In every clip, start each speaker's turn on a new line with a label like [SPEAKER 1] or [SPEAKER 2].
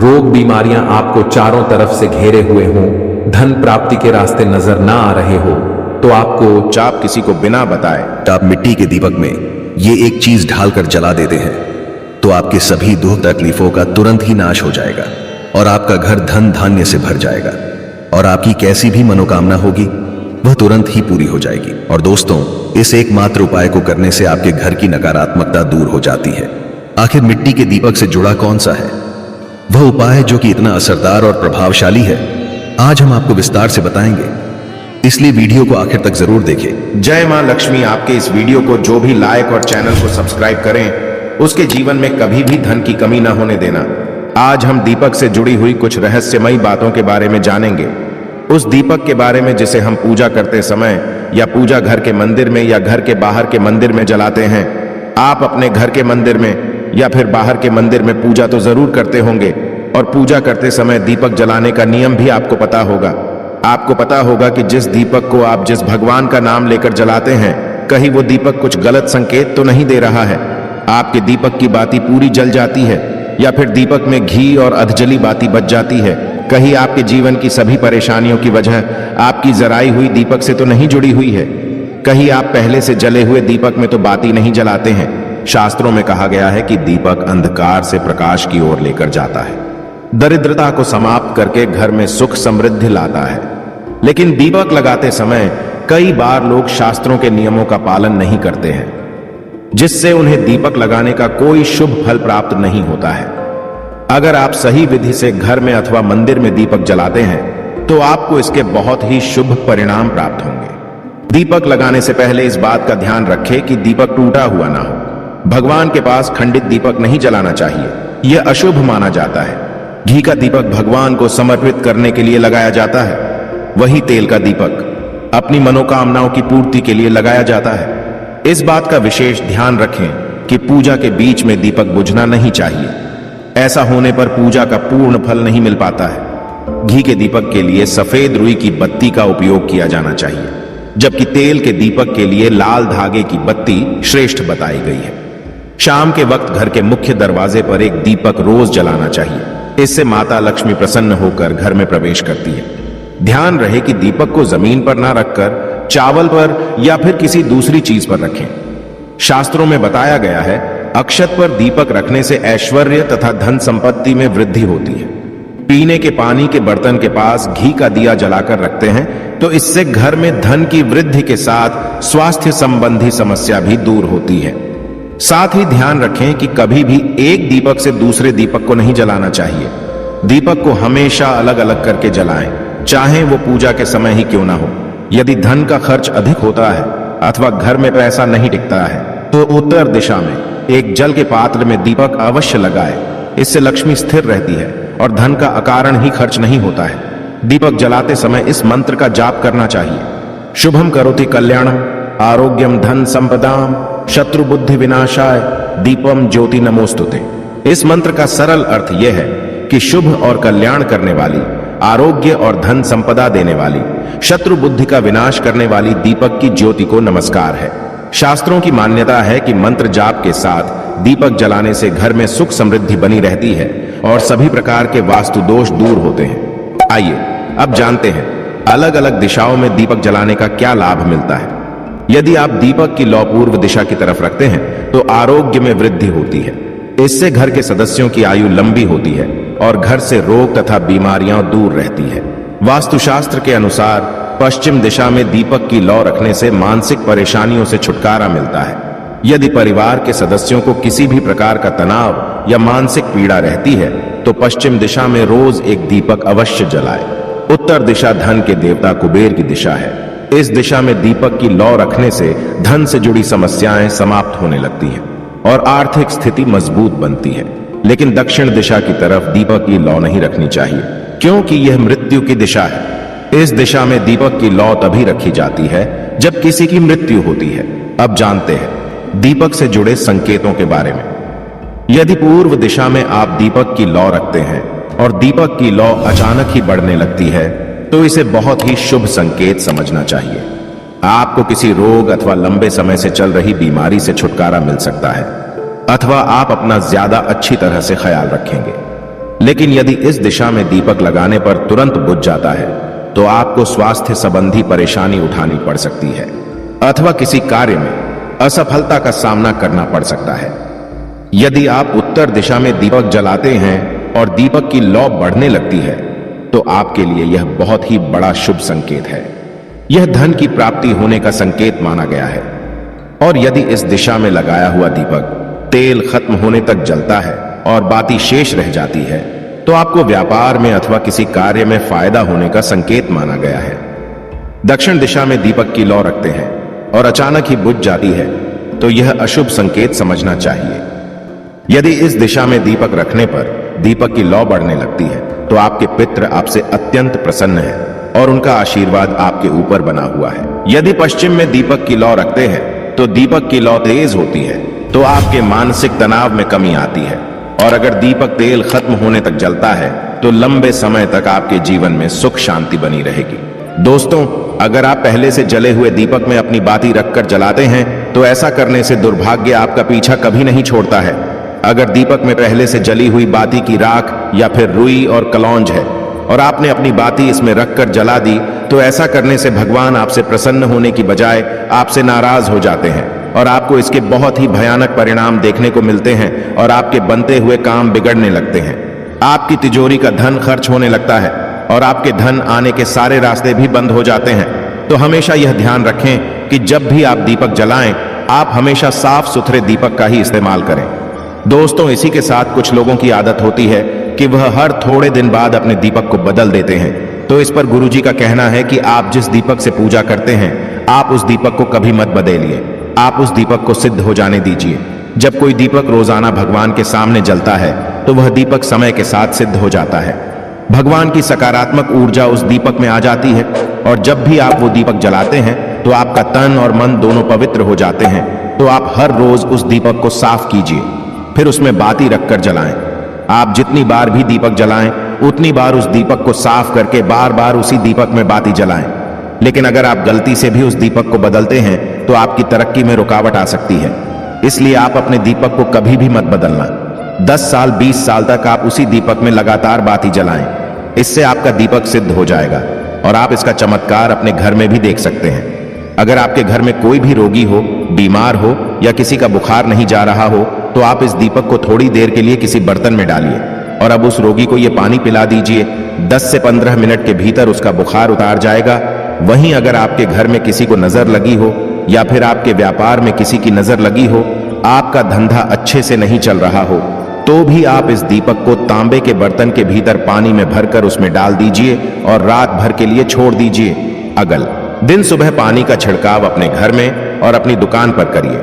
[SPEAKER 1] रोग बीमारियां आपको चारों तरफ से घेरे हुए हों, धन प्राप्ति के रास्ते नजर ना आ रहे हो, तो आपको
[SPEAKER 2] आप किसी को बिना बताए
[SPEAKER 3] आप मिट्टी के दीपक में ये एक चीज ढालकर जला देते हैं तो आपके सभी दुख तकलीफों का तुरंत ही नाश हो जाएगा और आपका घर धन धान्य से भर जाएगा और आपकी कैसी भी मनोकामना होगी वह तुरंत ही पूरी हो जाएगी। और दोस्तों, इस एकमात्र उपाय को करने से आपके घर की नकारात्मकता दूर हो जाती है। आखिर मिट्टी के दीपक से जुड़ा कौन सा है वह उपाय जो कि इतना असरदार और प्रभावशाली है, आज हम आपको विस्तार से बताएंगे, इसलिए वीडियो को आखिर तक जरूर देखें।
[SPEAKER 2] जय मां लक्ष्मी आपके इस वीडियो को जो भी लाइक और चैनल को सब्सक्राइब करें उसके जीवन में कभी भी धन की कमी ना होने देना। आज हम दीपक से जुड़ी हुई कुछ रहस्यमयी बातों के बारे में जानेंगे। उस दीपक के बारे में जिसे हम पूजा करते समय या पूजा घर के मंदिर में या घर के बाहर के मंदिर में जलाते हैं। आप अपने घर के मंदिर में या फिर बाहर के मंदिर में पूजा तो जरूर करते होंगे और पूजा करते समय दीपक जलाने का नियम भी आपको पता होगा। आपको पता होगा कि जिस दीपक को आप जिस भगवान का नाम लेकर जलाते हैं, कहीं वो दीपक कुछ गलत संकेत तो नहीं दे रहा है। आपके दीपक की बाती पूरी जल जाती है या फिर दीपक में घी और अधजली बाती बच जाती है। कहीं आपके जीवन की सभी परेशानियों की वजह आपकी जराई हुई दीपक से तो नहीं जुड़ी हुई है। कहीं आप पहले से जले हुए दीपक में तो बाती नहीं जलाते हैं। शास्त्रों में कहा गया है कि दीपक अंधकार से प्रकाश की ओर लेकर जाता है, दरिद्रता को समाप्त करके घर में सुख समृद्धि लाता है। लेकिन दीपक लगाते समय कई बार लोग शास्त्रों के नियमों का पालन नहीं करते हैं, जिससे उन्हें दीपक लगाने का कोई शुभ फल प्राप्त नहीं होता है। अगर आप सही विधि से घर में अथवा मंदिर में दीपक जलाते हैं तो आपको इसके बहुत ही शुभ परिणाम प्राप्त होंगे। दीपक लगाने से पहले इस बात का ध्यान रखें कि दीपक टूटा हुआ ना हो। भगवान के पास खंडित दीपक नहीं जलाना चाहिए, यह अशुभ माना जाता है। घी का दीपक भगवान को समर्पित करने के लिए लगाया जाता है, वही तेल का दीपक अपनी मनोकामनाओं की पूर्ति के लिए लगाया जाता है। इस बात का विशेष ध्यान रखें कि पूजा के बीच में दीपक बुझना नहीं चाहिए। ऐसा होने पर पूजा का पूर्ण फल नहीं मिल पाता है। घी के दीपक के लिए सफेद रुई की बत्ती का उपयोग किया जाना चाहिए, जबकि तेल के दीपक के लिए लाल धागे की बत्ती श्रेष्ठ बताई गई है। शाम के वक्त घर के मुख्य दरवाजे पर एक दीपक रोज जलाना चाहिए। इससे माता लक्ष्मी प्रसन्न होकर घर में प्रवेश करती है। ध्यान रहे कि दीपक को जमीन पर ना रखकर चावल पर या फिर किसी दूसरी चीज पर रखें। शास्त्रों में बताया गया है, अक्षत पर दीपक रखने से ऐश्वर्य तथा धन संपत्ति में वृद्धि होती है। पीने के पानी के बर्तन के पास घी का दिया जलाकर रखते हैं तो इससे घर में धन की वृद्धि के साथ स्वास्थ्य संबंधी समस्या भी दूर होती है। साथ ही ध्यान रखें कि कभी भी एक दीपक से दूसरे दीपक को नहीं जलाना चाहिए। दीपक को हमेशा अलग अलग करके जलाएं, चाहे वो पूजा के समय ही क्यों ना हो। यदि धन का खर्च अधिक होता है अथवा घर में पैसा नहीं टिकता है तो उत्तर दिशा में एक जल के पात्र में दीपक अवश्य लगाए। इससे लक्ष्मी स्थिर रहती है और धन का अकारण ही खर्च नहीं होता है। दीपक जलाते समय इस मंत्र का जाप करना चाहिए, शुभम करोति कल्याणम आरोग्यम धन संपदाम शत्रु बुद्धि विनाशाय दीपम ज्योति नमोस्तुते। इस मंत्र का सरल अर्थ यह है कि शुभ और कल्याण करने वाली, आरोग्य और धन संपदा देने वाली, शत्रु बुद्धि का विनाश करने वाली दीपक की ज्योति को नमस्कार है। शास्त्रों की मान्यता है कि मंत्र जाप के साथ दीपक जलाने से घर में सुख समृद्धि बनी रहती है और सभी प्रकार के वास्तु दोष दूर होते हैं। आइए अब जानते हैं अलग अलग दिशाओं में दीपक जलाने का क्या लाभ मिलता है। यदि आप दीपक की लौ पूर्व दिशा की तरफ रखते हैं तो आरोग्य में वृद्धि होती है। इससे घर के सदस्यों की आयु लंबी होती है और घर से रोग तथा बीमारियां दूर रहती है। वास्तुशास्त्र के अनुसार पश्चिम दिशा में दीपक की लौ रखने से मानसिक परेशानियों से छुटकारा मिलता है। यदि परिवार के सदस्यों को किसी भी प्रकार का तनाव या मानसिक पीड़ा रहती है तो पश्चिम दिशा में रोज एक दीपक अवश्य जलाए। उत्तर दिशा धन के देवता कुबेर की दिशा है। इस दिशा में दीपक की लौ रखने से धन से जुड़ी समस्याएं समाप्त होने लगती हैं और आर्थिक स्थिति मजबूत बनती है। लेकिन दक्षिण दिशा की तरफ दीपक की लौ नहीं रखनी चाहिए, क्योंकि यह मृत्यु की दिशा है। इस दिशा में दीपक की लौ तभी रखी जाती है जब किसी की मृत्यु होती है। अब जानते हैं दीपक से जुड़े संकेतों के बारे में। यदि पूर्व दिशा में आप दीपक की लौ रखते हैं और दीपक की लौ अचानक ही बढ़ने लगती है तो इसे बहुत ही शुभ संकेत समझना चाहिए। आपको किसी रोग अथवा लंबे समय से चल रही बीमारी से छुटकारा मिल सकता है, अथवा आप अपना ज्यादा अच्छी तरह से ख्याल रखेंगे। लेकिन यदि इस दिशा में दीपक लगाने पर तुरंत बुझ जाता है तो आपको स्वास्थ्य संबंधी परेशानी उठानी पड़ सकती है अथवा किसी कार्य में असफलता का सामना करना पड़ सकता है। यदि आप उत्तर दिशा में दीपक जलाते हैं और दीपक की लौ बढ़ने लगती है तो आपके लिए यह बहुत ही बड़ा शुभ संकेत है। यह धन की प्राप्ति होने का संकेत माना गया है। और यदि इस दिशा में लगाया हुआ दीपक तेल खत्म होने तक जलता है और बाती शेष रह जाती है तो आपको व्यापार में अथवा किसी कार्य में फायदा होने का संकेत माना गया है। दक्षिण दिशा में दीपक की लौ रखते हैं और अचानक ही बुझ जाती है तो यह अशुभ संकेत समझना चाहिए। यदि इस दिशा में दीपक रखने पर दीपक की लौ बढ़ने लगती है तो आपके पितृ आपसे अत्यंत प्रसन्न है और उनका आशीर्वाद आपके ऊपर बना हुआ है। यदि पश्चिम में दीपक की लौ रखते हैं तो दीपक की लौ तेज होती है तो आपके मानसिक तनाव में कमी आती है। और अगर दीपक तेल खत्म होने तक जलता है तो लंबे समय तक आपके जीवन में सुख शांति बनी रहेगी। दोस्तों, अगर आप पहले से जले हुए दीपक में अपनी बाती रखकर जलाते हैं तो ऐसा करने से दुर्भाग्य आपका पीछा कभी नहीं छोड़ता है। अगर दीपक में पहले से जली हुई बाती की राख या फिर रुई और कलौंज है और आपने अपनी बाती इसमें रखकर जला दी तो ऐसा करने से भगवान आपसे प्रसन्न होने की बजाय आपसे नाराज हो जाते हैं और आपको इसके बहुत ही भयानक परिणाम देखने को मिलते हैं और आपके बनते हुए काम बिगड़ने लगते हैं। आपकी तिजोरी का धन खर्च होने लगता है और आपके धन आने के सारे रास्ते भी बंद हो जाते हैं। तो हमेशा यह ध्यान रखें कि जब भी आप दीपक जलाएं आप हमेशा साफ सुथरे दीपक का ही इस्तेमाल करें। दोस्तों, इसी के साथ कुछ लोगों की आदत होती है कि वह हर थोड़े दिन बाद अपने दीपक को बदल देते हैं। तो इस पर गुरुजी का कहना है कि आप जिस दीपक से पूजा करते हैं आप उस दीपक को कभी मत बदलिए। आप उस दीपक को सिद्ध हो जाने दीजिए। जब कोई दीपक रोजाना भगवान के सामने जलता है तो वह दीपक समय के साथ सिद्ध हो जाता है। भगवान की सकारात्मक ऊर्जा उस दीपक में आ जाती है और जब भी आप वो दीपक जलाते हैं तो आपका तन और मन दोनों पवित्र हो जाते हैं। तो आप हर रोज उस दीपक को साफ कीजिए, फिर उसमें बाती रखकर जलाएं। आप जितनी बार भी दीपक जलाएं उतनी बार उस दीपक को साफ करके बार बार उसी दीपक में बाती जलाएं। लेकिन अगर आप गलती से भी उस दीपक को बदलते हैं तो आपकी तरक्की में रुकावट आ सकती है। इसलिए आप अपने दीपक को कभी भी मत बदलना। 10 साल 20 साल तक आप उसी दीपक में लगातार बाती जलाएं। इससे आपका दीपक सिद्ध हो जाएगा और आप इसका चमत्कार अपने घर में भी देख सकते हैं। अगर आपके घर में कोई भी रोगी हो, बीमार हो या किसी का बुखार नहीं जा रहा हो तो आप इस दीपक को थोड़ी देर के लिए किसी बर्तन में डालिए और अब उस रोगी को यह पानी पिला दीजिए। 10 से 15 मिनट के भीतर उसका बुखार उतार जाएगा। वहीं अगर आपके घर में किसी को नजर लगी हो या फिर आपके व्यापार में किसी की नजर लगी हो, आपका धंधा अच्छे से नहीं चल रहा हो, तो भी आप इस दीपक को तांबे के बर्तन के भीतर पानी में भरकर उसमें डाल दीजिए और रात भर के लिए छोड़ दीजिए। अगल दिन सुबह पानी का छिड़काव अपने घर में और अपनी दुकान पर करिए।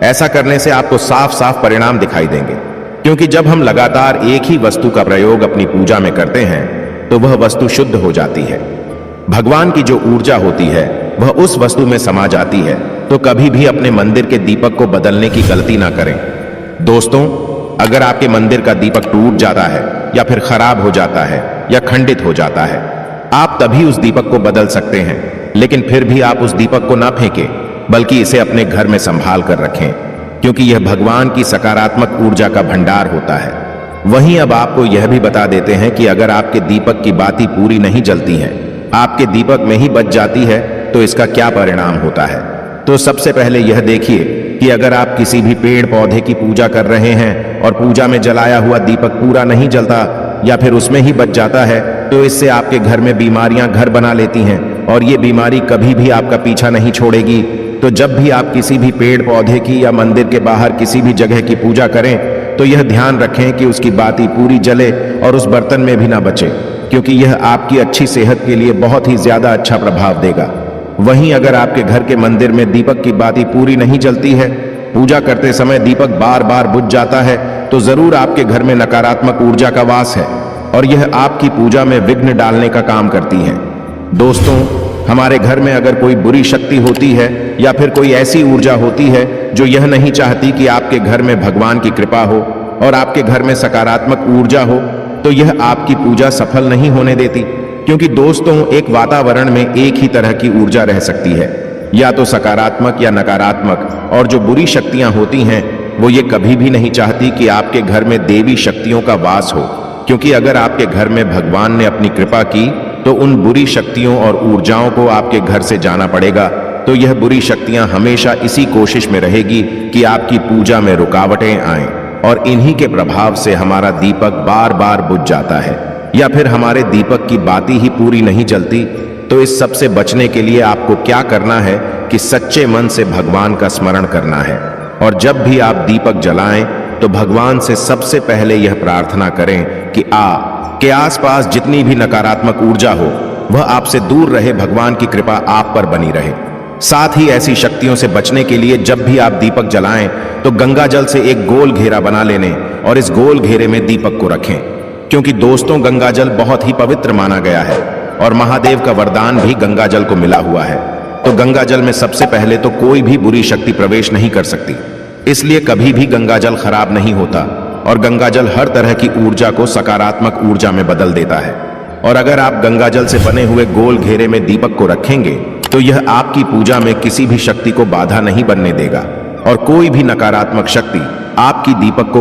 [SPEAKER 2] ऐसा करने से आपको साफ साफ परिणाम दिखाई देंगे, क्योंकि जब हम लगातार एक ही वस्तु का प्रयोग अपनी पूजा में करते हैं तो वह वस्तु शुद्ध हो जाती है। भगवान की जो ऊर्जा होती है वह उस वस्तु में समा जाती है। तो कभी भी अपने मंदिर के दीपक को बदलने की गलती ना करें। दोस्तों, अगर आपके मंदिर का दीपक टूट जाता है या फिर खराब हो जाता है या खंडित हो जाता है, आप तभी उस दीपक को बदल सकते हैं। लेकिन फिर भी आप उस दीपक को ना फेंकें, बल्कि इसे अपने घर में संभाल कर रखें, क्योंकि यह भगवान की सकारात्मक ऊर्जा का भंडार होता है। वहीं अब आपको यह भी बता देते हैं कि अगर आपके दीपक की बाती पूरी नहीं जलती है, आपके दीपक में ही बच जाती है, तो इसका क्या परिणाम होता है। तो सबसे पहले यह देखिए कि अगर आप किसी भी पेड़ पौधे की पूजा कर रहे हैं और पूजा में जलाया हुआ दीपक पूरा नहीं जलता या फिर उसमें ही बच जाता है, तो इससे आपके घर में बीमारियां घर बना लेती हैं और ये बीमारी कभी भी आपका पीछा नहीं छोड़ेगी। तो जब भी आप किसी भी पेड़ पौधे की या मंदिर के बाहर किसी भी जगह की पूजा करें तो यह ध्यान रखें कि उसकी बाती पूरी जले और उस बर्तन में भी ना बचे, क्योंकि यह आपकी अच्छी सेहत के लिए बहुत ही ज्यादा अच्छा प्रभाव देगा। वहीं अगर आपके घर के मंदिर में दीपक की बाती पूरी नहीं जलती है, पूजा करते समय दीपक बार बार बुझ जाता है, तो जरूर आपके घर में नकारात्मक ऊर्जा का वास है और यह आपकी पूजा में विघ्न डालने का काम करती है। दोस्तों, हमारे घर में अगर कोई बुरी शक्ति होती है या फिर कोई ऐसी ऊर्जा होती है जो यह नहीं चाहती कि आपके घर में भगवान की कृपा हो और आपके घर में सकारात्मक ऊर्जा हो, तो यह आपकी पूजा सफल नहीं होने देती। क्योंकि दोस्तों, एक वातावरण में एक ही तरह की ऊर्जा रह सकती है, या तो सकारात्मक या नकारात्मक, और जो बुरी शक्तियां होती हैं वो ये कभी भी नहीं चाहती कि आपके घर में देवी शक्तियों का वास हो। क्योंकि अगर आपके घर में भगवान ने अपनी कृपा की तो उन बुरी शक्तियों और ऊर्जाओं को आपके घर से जाना पड़ेगा। तो यह बुरी शक्तियां हमेशा इसी कोशिश में रहेगी कि आपकी पूजा में रुकावटें आएं और इन्हीं के प्रभाव से हमारा दीपक बार बार बुझ जाता है या फिर हमारे दीपक की बाती ही पूरी नहीं जलती। तो इस सब से बचने के लिए आपको क्या करना है कि सच्चे मन से भगवान का स्मरण करना है और जब भी आप दीपक जलाएं तो भगवान से सबसे पहले यह प्रार्थना करें कि आपके आसपास जितनी भी नकारात्मक ऊर्जा हो वह आपसे दूर रहे, भगवान की कृपा आप पर बनी रहे। साथ ही ऐसी शक्तियों से बचने के लिए जब भी आप दीपक जलाएं तो गंगा जल से एक गोल घेरा बना लेने और इस गोल घेरे में दीपक को रखें, क्योंकि दोस्तों गंगा जल बहुत ही पवित्र माना गया है और महादेव का वरदान भी गंगा जल को मिला हुआ है। तो गंगा जल में सबसे पहले तो कोई भी बुरी शक्ति प्रवेश नहीं कर सकती, इसलिए कभी भी गंगा जल खराब नहीं होता और गंगा जल हर तरह की ऊर्जा को सकारात्मक ऊर्जा में बदल देता है। और अगर आप गंगा जल से बने हुए गोल घेरे में दीपक को रखेंगे तो यह आपकी पूजा में किसी भी शक्ति को बाधा नहीं बनने देगा और कोई भी नकारात्मक शक्ति आपकी दीपक को